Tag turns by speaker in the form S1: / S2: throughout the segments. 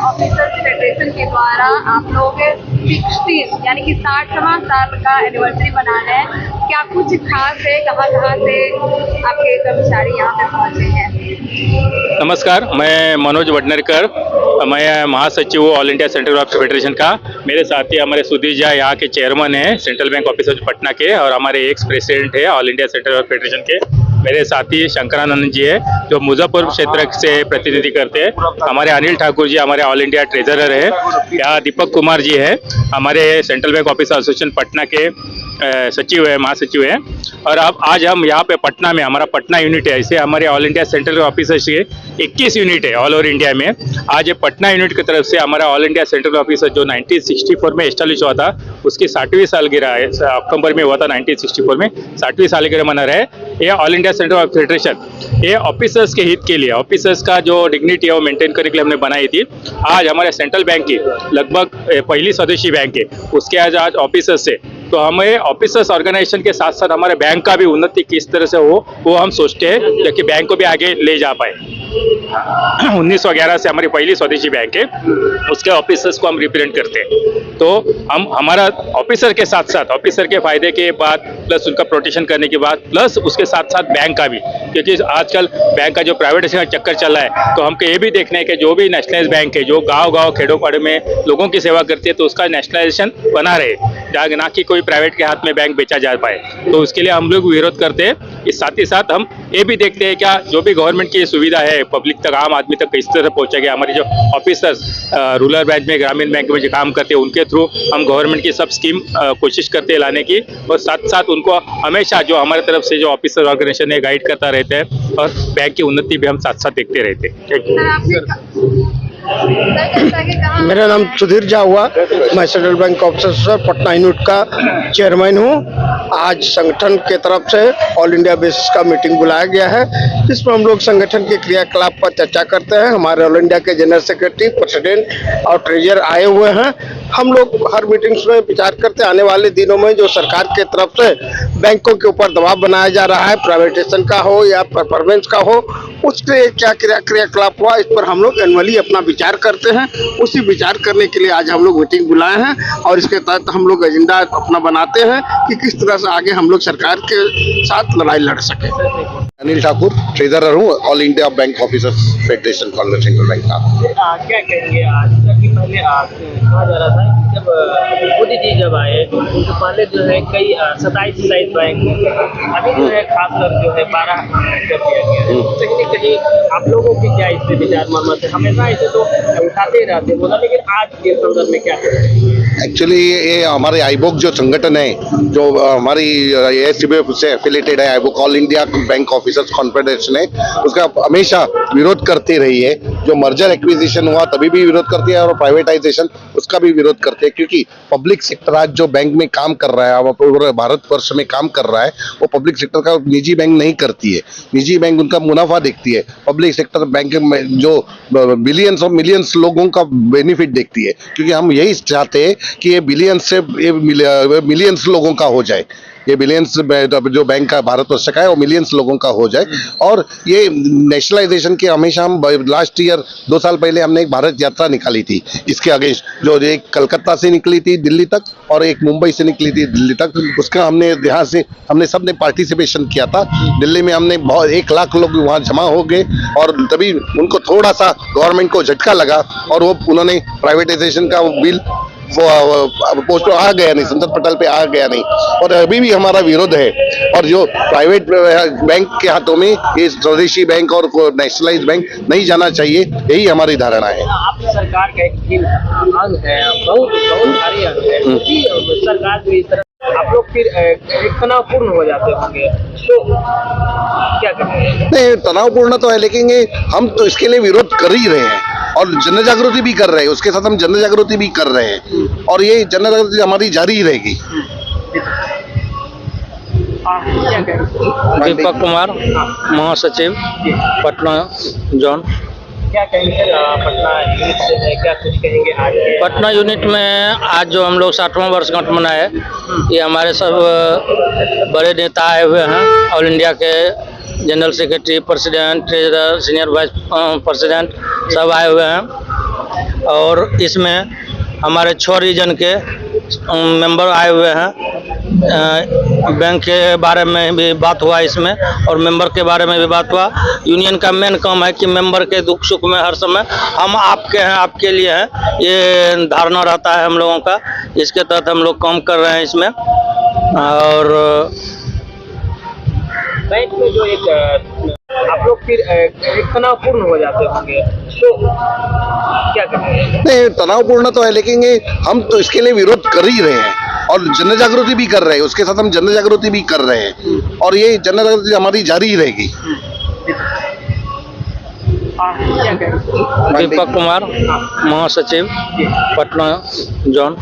S1: Officers federation के द्वारा आप लोग 60 यानी कि 60वां साल का एनिवर्सरी मनाना है। क्या कुछ खास है, कहाँ कहाँ से आपके कर्मचारी यहाँ पे पहुँचे हैं?
S2: नमस्कार, मैं मनोज वडनेरकर, मैं महासचिव हूँ all India central bank federation का। मेरे साथ ही हमारे सुधीर झा यहाँ के चेयरमैन हैं सेंट्रल बैंक ऑफिसर्स पटना के, और हमारे एक्स प्रेसिडेंट है all India central bank federation के। मेरे साथी शंकरानंद जी है जो मुजफ्फरपुर क्षेत्र से प्रतिनिधि करते हैं। हमारे अनिल ठाकुर जी हमारे ऑल इंडिया ट्रेजरर है। यहाँ दीपक कुमार जी है हमारे central bank officer association Patna के सचिव है, महासचिव है। और अब आज हम यहाँ पे पटना में, हमारा पटना यूनिट है, इसे हमारे ऑल इंडिया सेंट्रल ऑफिसर्स के 21 यूनिट है ऑल ओवर इंडिया में। आज ये पटना यूनिट की तरफ से हमारा ऑल इंडिया सेंट्रल ऑफिसर जो 1964 में एस्टेब्लिश हुआ था उसकी 60वीं सालगिरह है। अक्टूबर में हुआ था 1964 में, 60वीं सालगिरह मना रहे। ये ऑल इंडिया सेंट्रल फेडरेशन ये ऑफिसर्स के हित के लिए, ऑफिसर्स का जो डिग्निटी है वो मेंटेन करने के लिए हमने बनाई थी। आज हमारे सेंट्रल बैंक की लगभग पहली स्वदेशी बैंक है, उसके आज ऑफिसर्स से, तो हमें ऑफिसर्स ऑर्गेनाइजेशन के साथ साथ हमारे बैंक का भी उन्नति किस तरह से हो वो हम सोचते हैं, ताकि बैंक को भी आगे ले जा पाए। 1911 से हमारी पहली स्वदेशी बैंक है, उसके ऑफिसर्स को हम रिप्रेजेंट करते हैं। तो हम हमारा ऑफिसर के साथ साथ, ऑफिसर के फायदे के बाद प्लस उनका प्रोटेक्शन करने के बाद प्लस उसके साथ साथ बैंक का भी, क्योंकि आजकल बैंक का जो प्राइवेटाइजेशन का चक्कर चल रहा है, तो हमको ये भी देखना है कि जो भी नेशनलाइज बैंक है जो गांव-गांव खेड़ों-पाड़ों में लोगों की सेवा करती है, तो उसका नेशनलाइजेशन बना रहे, ना कि कोई प्राइवेट के हाथ में बैंक बेचा जा पाए। तो उसके लिए हम लोग विरोध करते हैं। इस साथ ही साथ हम ये भी देखते हैं क्या जो भी गवर्नमेंट की सुविधा है पब्लिक तक, आम आदमी तक किस तरह पहुंचेगा। हमारे जो ऑफिसर्स रूरल बैंक में, ग्रामीण बैंक में जो काम करते हैं, उनके थ्रू हम गवर्नमेंट की सब स्कीम कोशिश करते हैं लाने की, और साथ साथ उनको हमेशा जो हमारे तरफ से जो ऑफिसर ऑर्गेनाइजेशन है गाइड करता रहता है, और बैंक की उन्नति भी हम साथ साथ देखते रहते हैं।
S3: मेरा नाम सुधीर झा हुआ, मैं central bank officer Patna unit का चेयरमैन हूँ। आज संगठन के तरफ से ऑल इंडिया बेसिस का मीटिंग बुलाया गया है, जिसमें हम लोग संगठन के क्रियाकलाप पर चर्चा करते हैं। हमारे ऑल इंडिया के जनरल सेक्रेटरी, प्रेसिडेंट और ट्रेजर आए हुए हैं। हम लोग हर मीटिंग्स में विचार करते हैं आने वाले दिनों में जो सरकार के तरफ से बैंकों के ऊपर दबाव बनाया जा रहा है, प्राइवेटाइजेशन का हो या परफॉर्मेंस का हो, उसके क्या क्रियाकलाप हुआ, इस पर हम लोग एनुअली अपना विचार करते हैं। उसी विचार करने के लिए आज हम लोग मीटिंग बुलाए हैं, और इसके तहत हम लोग एजेंडा अपना बनाते हैं कि किस तरह से आगे हम लोग सरकार के साथ लड़ाई लड़ सके।
S4: अनिल ठाकुर, ट्रेजरर हूँ all India bank officers federation Congress central bank का।
S5: क्या कहेंगे आज कि पहले कहा जा रहा था जब मोदी जी जब आए तो पहले जो है कई 27 बैंक, अभी जो है खासकर जो है 12 कर दिया गया है। कहीं न कहीं आप लोगों की क्या इससे विचार मत है? हमेशा इसे तो उठाते ही रहते बोला, लेकिन आज के संदर्भ में क्या करें?
S4: एक्चुअली ये हमारे आईबोक जो संगठन है, जो हमारी ASTBF से एफिलेटेड है, AIBOC all India bank officers confederation है, उसका हमेशा विरोध करती रही है। जो मर्जर एक्विजिशन हुआ तभी भी विरोध करती है, और प्राइवेटाइजेशन उसका भी विरोध करते हैं, क्योंकि पब्लिक सेक्टर आज जो बैंक में काम कर रहा है, पूरे भारतवर्ष में काम कर रहा है, वो पब्लिक सेक्टर का निजी बैंक नहीं करती है। निजी बैंक उनका मुनाफा देखती है, पब्लिक सेक्टर बैंक में जो बिलियंस और मिलियंस लोगों का बेनिफिट देखती है। क्योंकि हम यही चाहते हैं कि ये बिलियंस से मिलियंस लोगों का हो जाए, ये बिलियंस जो बैंक का भारतवर्ष का है वो मिलियंस लोगों का हो जाए। और ये नेशनलाइजेशन के हमेशा हम लास्ट ईयर 2 साल पहले हमने एक भारत यात्रा निकाली थी इसके अगेंस्ट, जो एक कलकत्ता से निकली थी दिल्ली तक, और एक मुंबई से निकली थी दिल्ली तक। उसका हमने यहाँ से हमने सबने पार्टिसिपेशन किया था। दिल्ली में हमने बहुत 1 लाख लोग वहाँ जमा हो गए, और तभी उनको थोड़ा सा गवर्नमेंट को झटका लगा, और वो उन्होंने प्राइवेटाइजेशन का बिल वो पोस्ट आ गया नहीं, संसद पटल पे आ गया नहीं। और अभी भी हमारा विरोध है, और जो प्राइवेट बैंक के हाथों में ये स्वदेशी बैंक और नेशनलाइज बैंक नहीं जाना चाहिए, यही हमारी धारणा है।
S5: आप सरकार का एक अंग है, बहुत भारी अंग है, सरकार जो इस तरह आप लोग फिर एक तनावपूर्ण हो जाते होंगे, तो क्या करेंगे?
S4: नहीं, तनावपूर्ण तो है, लेकिन हम तो इसके लिए विरोध कर ही रहे हैं, और जन जागृति भी कर रहे हैं। उसके साथ हम जन जागृति भी कर रहे हैं, और ये जन जागृति हमारी जारी ही रहेगी।
S2: दीपक कुमार, महासचिव पटना जोन।
S5: क्या कहेंगे पटना यूनिट से है, क्या कुछ कहेंगे आज?
S2: पटना यूनिट में आज जो हम लोग 60वां वर्षगांठ मनाए, ये हमारे सब बड़े नेता आए हुए हैं। ऑल इंडिया के general secretary, president, treasurer, senior vice president सब आए हुए हैं।
S6: और इसमें हमारे 6 रीजन के मेंबर आए हुए हैं। बैंक के बारे में भी बात हुआ इसमें और मेंबर के बारे में भी बात हुआ। यूनियन का मेन काम है कि मेंबर के दुख सुख में हर समय हम आपके हैं, आपके लिए हैं, ये धारणा रहता है हम लोगों का। इसके तहत हम लोग काम कर रहे हैं इसमें। और
S5: बैंक में जो एक आप लोग फिर एक तनावपूर्ण हो जाते होंगे, तो क्या करेंगे?
S4: नहीं, तनावपूर्ण तो है, लेकिन ये हम तो इसके लिए विरोध कर ही रहे हैं और जन जागृति भी कर रहे हैं। उसके साथ हम जन जागृति भी कर रहे हैं और ये जन जागृति हमारी जारी रहेगी।
S5: क्या कहेंगे?
S6: दीपक कुमार, महासचिव, पटना जोन।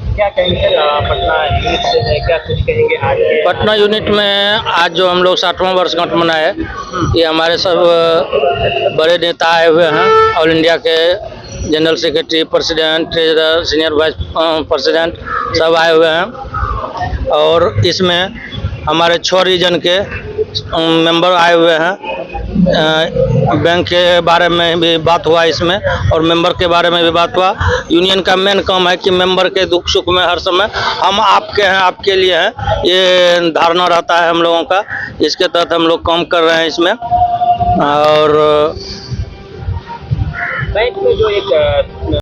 S5: क्या कहेंगे पटना यूनिट से है, क्या कुछ कहेंगे आज के?
S6: पटना यूनिट में आज जो हम लोग 60वां वर्षगांठ मनाए, ये हमारे सब बड़े नेता आए हुए हैं। ऑल इंडिया के general secretary, president, treasurer, senior vice president सब आए हुए हैं। और इसमें हमारे 6 रीजन के मेंबर आए हुए हैं। बैंक के बारे में भी बात हुआ इसमें और मेंबर के बारे में भी बात हुआ। यूनियन का मेन काम है कि मेंबर के दुख सुख में हर समय हम आपके हैं, आपके लिए हैं, ये धारणा रहता है हम लोगों का। इसके तहत हम लोग काम कर रहे हैं इसमें। और
S5: बैंक में जो एक